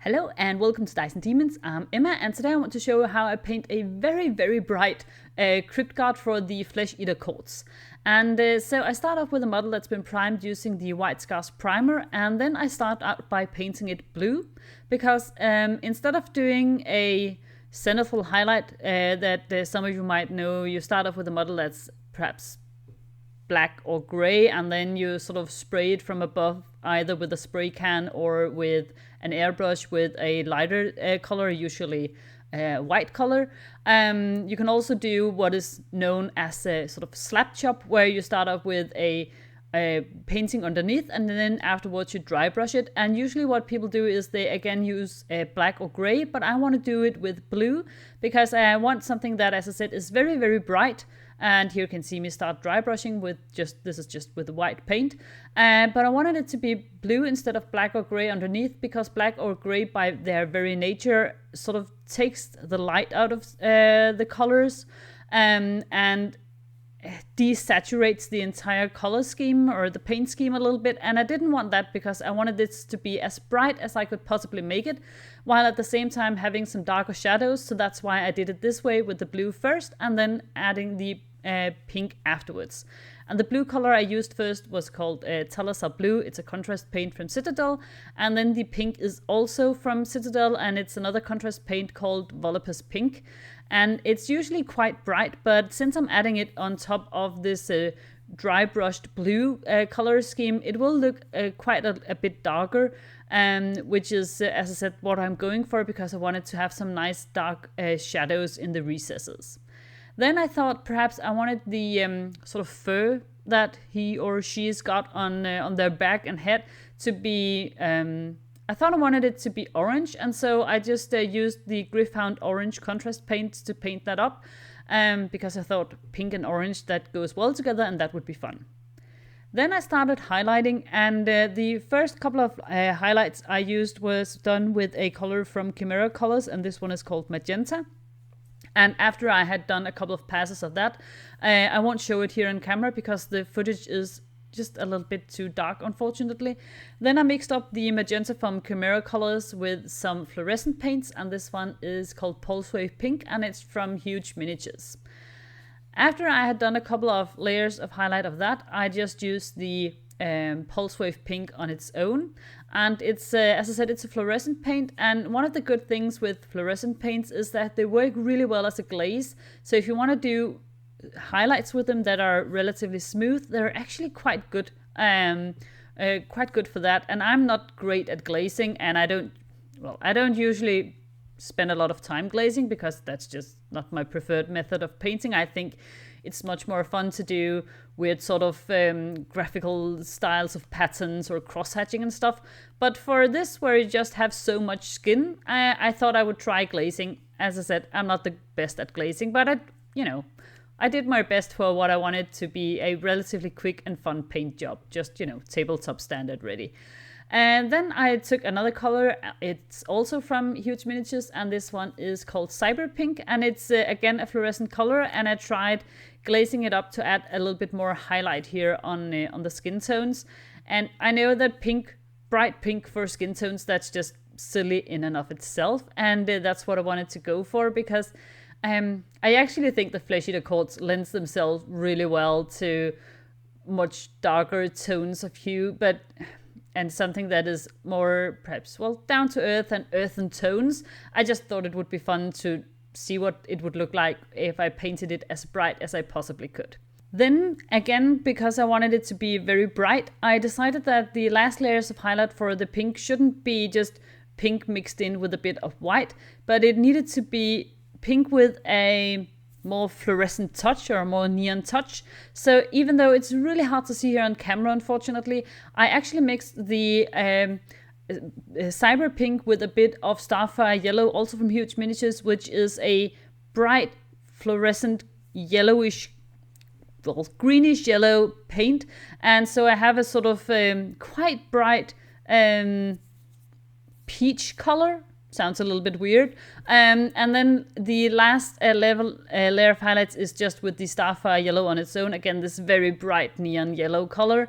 Hello and welcome to Dice and Demons. I'm Emma, and today I want to show you how I paint a very bright Cryptguard for the Flesh-Eater Courts. And so I start off with a model that's been primed using the White Scars primer, and then I start out by painting it blue, because instead of doing a zenithal highlight that some of you might know, you start off with a model that's perhaps black or gray, and then you sort of spray it from above, either with a spray can or with an airbrush with a lighter color, usually white color. You can also do what is known as a sort of slap chop, where you start off with a painting underneath, and then afterwards you dry brush it. And usually what people do is they again use black or gray, but I want to do it with blue, because I want something that, as I said, is very bright. And here you can see me start dry brushing with this is just with white paint. But I wanted it to be blue instead of black or gray underneath, because black or gray by their very nature sort of takes the light out of the colors and desaturates the entire color scheme or the paint scheme a little bit. And I didn't want that, because I wanted this to be as bright as I could possibly make it, while at the same time having some darker shadows. So that's why I did it this way, with the blue first and then adding the pink afterwards. And the blue color I used first was called Talazar Blue. It's a contrast paint from Citadel. And then the pink is also from Citadel, and it's another contrast paint called Volupus Pink. And it's usually quite bright, but since I'm adding it on top of this dry brushed blue color scheme, it will look quite a bit darker, which is, as I said, what I'm going for, because I wanted to have some nice dark shadows in the recesses. Then I thought perhaps I wanted the sort of fur that he or she's got on their back and head to be, I thought I wanted it to be orange, and so I just used the Gryph-hound orange contrast paint to paint that up, because I thought pink and orange, that goes well together and that would be fun. Then I started highlighting, and the first couple of highlights I used was done with a color from Kimera Kolors, and this one is called Magenta. And after I had done a couple of passes of that, I won't show it here on camera because the footage is just a little bit too dark, unfortunately. Then I mixed up the magenta from Kimera Kolors with some fluorescent paints, and this one is called Pulse Wave Pink, and it's from Huge Miniatures. After I had done a couple of layers of highlight of that, I just used the Pulse Wave Pink on its own. And it's, as I said, it's a fluorescent paint. And one of the good things with fluorescent paints is that they work really well as a glaze. So if you want to do highlights with them that are relatively smooth, they're actually quite good. Quite good for that. And I'm not great at glazing, and I don't usually spend a lot of time glazing, because that's just not my preferred method of painting. I think it's much more fun to do weird sort of graphical styles of patterns or cross-hatching and stuff. But for this, where you just have so much skin, I thought I would try glazing. As I said, I'm not the best at glazing, but I did my best for what I wanted to be a relatively quick and fun paint job. Just, tabletop standard ready. And then I took another color. It's also from Huge Miniatures, and this one is called Cyber Pink, and it's again a fluorescent color, and I tried glazing it up to add a little bit more highlight here on the skin tones. And I know that bright pink for skin tones, that's just silly in and of itself, and that's what I wanted to go for, because I actually think the Flesh-Eater Courts lends themselves really well to much darker tones of hue, and something that is more, perhaps, down to earth and earthen tones. I just thought it would be fun to see what it would look like if I painted it as bright as I possibly could. Then, again, because I wanted it to be very bright, I decided that the last layers of highlight for the pink shouldn't be just pink mixed in with a bit of white, but it needed to be pink with a more fluorescent touch or a more neon touch. So even though it's really hard to see here on camera, unfortunately, I actually mixed the Cyber Pink with a bit of Starfire Yellow, also from Huge Miniatures, which is a bright fluorescent yellowish, greenish yellow paint. And so I have a sort of quite bright peach color. Sounds a little bit weird. And then the last layer of highlights is just with the Starfire Yellow on its own. Again, this very bright neon yellow color.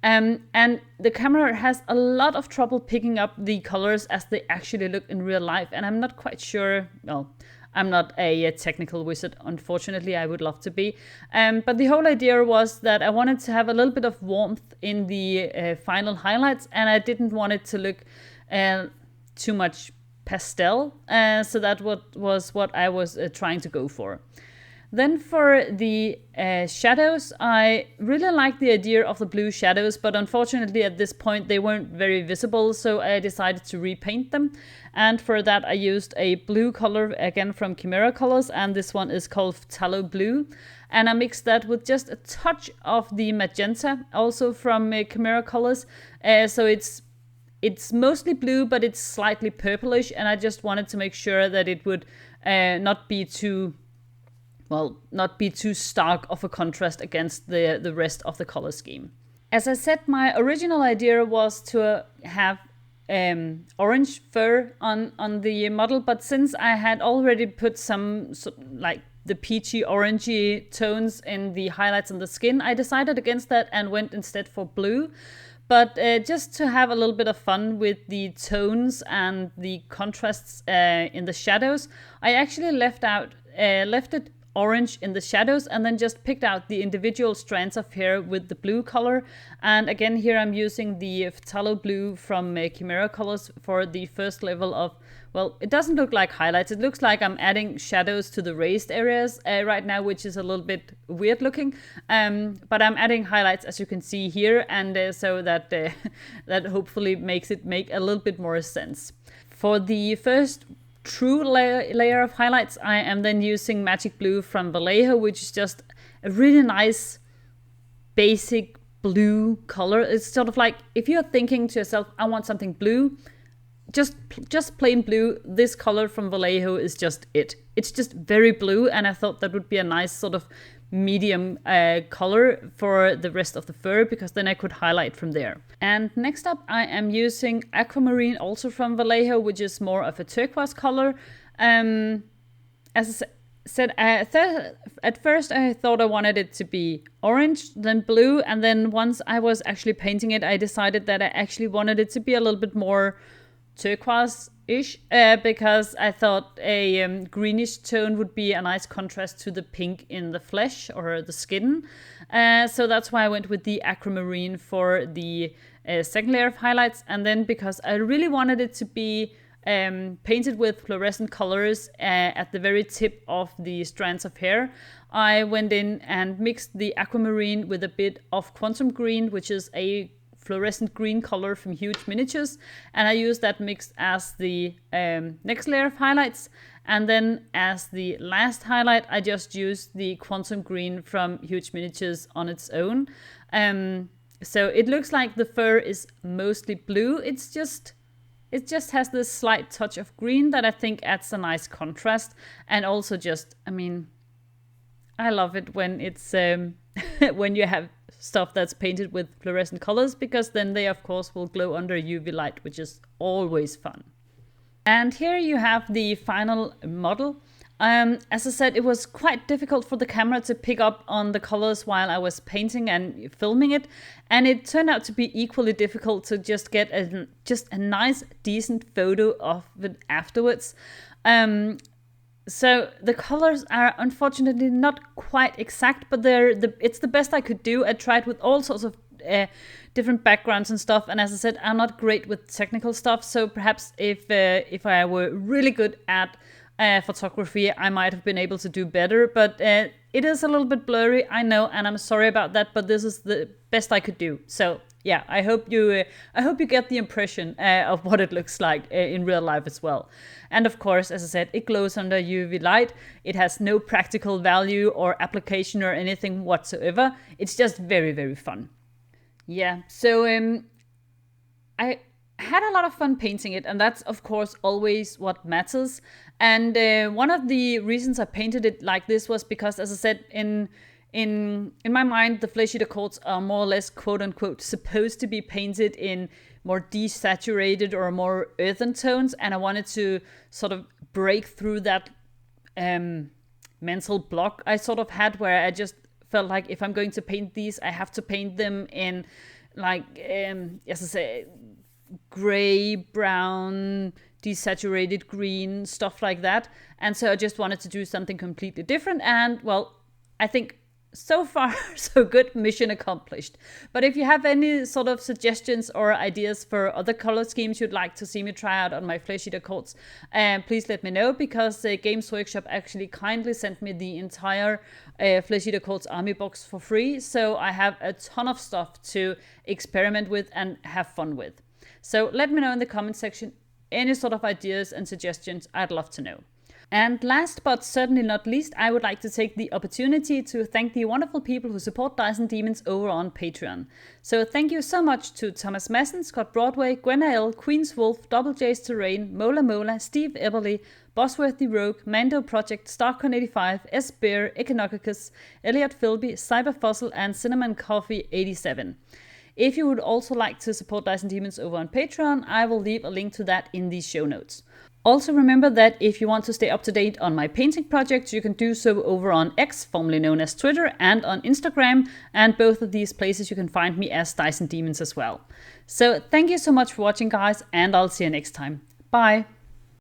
And the camera has a lot of trouble picking up the colors as they actually look in real life. And I'm not quite sure, well, I'm not a technical wizard, unfortunately. I would love to be. But the whole idea was that I wanted to have a little bit of warmth in the final highlights, and I didn't want it to look too much pastel. So that was what I was trying to go for. Then for the shadows, I really like the idea of the blue shadows, but unfortunately at this point they weren't very visible, so I decided to repaint them. And for that I used a blue color, again from Kimera Kolors, and this one is called Phthalo Blue. And I mixed that with just a touch of the magenta, also from Kimera Kolors. So it's mostly blue, but it's slightly purplish, and I just wanted to make sure that it would not be too stark of a contrast against the rest of the color scheme. As I said, my original idea was to have orange fur on the model, but since I had already put some like the peachy orangey tones in the highlights on the skin, I decided against that and went instead for blue. But just to have a little bit of fun with the tones and the contrasts in the shadows, I actually left it orange in the shadows and then just picked out the individual strands of hair with the blue color. And again, here I'm using the Phthalo Blue from Kimera Kolors for the first level of, well, it doesn't look like highlights. It looks like I'm adding shadows to the raised areas right now, which is a little bit weird looking. But I'm adding highlights, as you can see here, and so that that hopefully makes it make a little bit more sense. For the first true layer of highlights, I am then using Magic Blue from Vallejo, which is just a really nice basic blue color. It's sort of like if you're thinking to yourself, I want something blue, just plain blue, this color from Vallejo is just it. It's just very blue, and I thought that would be a nice sort of medium color for the rest of the fur, because then I could highlight from there. And next up I am using Aquamarine, also from Vallejo, which is more of a turquoise color. As I said, at first I thought I wanted it to be orange, then blue, and then once I was actually painting it, I decided that I actually wanted it to be a little bit more turquoise-ish, because I thought a greenish tone would be a nice contrast to the pink in the flesh or the skin. So that's why I went with the aquamarine for the second layer of highlights. And then because I really wanted it to be painted with fluorescent colors at the very tip of the strands of hair, I went in and mixed the aquamarine with a bit of quantum green, which is a fluorescent green color from Huge Miniatures, and I used that mix as the next layer of highlights. And then as the last highlight, I just used the quantum green from Huge Miniatures on its own. So it looks like the fur is mostly blue. It just has this slight touch of green that I think adds a nice contrast, and also just, I mean, I love it when it's when you have stuff that's painted with fluorescent colors, because then they of course will glow under UV light, which is always fun. And here you have the final model. As I said, it was quite difficult for the camera to pick up on the colors while I was painting and filming it, and it turned out to be equally difficult to just get a nice decent photo of it afterwards. So the colors are unfortunately not quite exact, but it's the best I could do. I tried with all sorts of different backgrounds and stuff, and as I said, I'm not great with technical stuff, so perhaps if I were really good at photography, I might have been able to do better, but it is a little bit blurry, I know, and I'm sorry about that, but this is the best I could do. So yeah, I hope you get the impression of what it looks like in real life as well. And of course, as I said, it glows under UV light. It has no practical value or application or anything whatsoever. It's just very, very fun. Yeah, so I had a lot of fun painting it, and that's of course always what matters. And one of the reasons I painted it like this was because, as I said, in my mind, the Flesh-Eater Courts are more or less, quote unquote, supposed to be painted in more desaturated or more earthen tones, and I wanted to sort of break through that mental block I sort of had, where I just felt like if I'm going to paint these, I have to paint them in like, as I say, gray, brown, desaturated green, stuff like that. And so I just wanted to do something completely different. And well, I think so far, so good, mission accomplished. But if you have any sort of suggestions or ideas for other color schemes you'd like to see me try out on my Flesh-Eater Courts, please let me know, because Games Workshop actually kindly sent me the entire Flesh-Eater Courts army box for free. So I have a ton of stuff to experiment with and have fun with. So let me know in the comment section any sort of ideas and suggestions. I'd love to know. And last but certainly not least, I would like to take the opportunity to thank the wonderful people who support Dice and Demons over on Patreon. So thank you so much to Thomas Madsen, Scott Broadway, Gwenna L, Queen's Wolf, Double J's Terrain, Mola Mola, Steve Eberly, Bosworthy Rogue, Mando Project, Starcon85, S. Bear, Echinocacus, Elliot Philby, Cyberfossil, and Cinnamon Coffee 87. If you would also like to support Dice and Demons over on Patreon, I will leave a link to that in the show notes. Also remember that if you want to stay up to date on my painting projects, you can do so over on X, formerly known as Twitter, and on Instagram, and both of these places you can find me as Dice and Demons as well. So thank you so much for watching, guys, and I'll see you next time. Bye!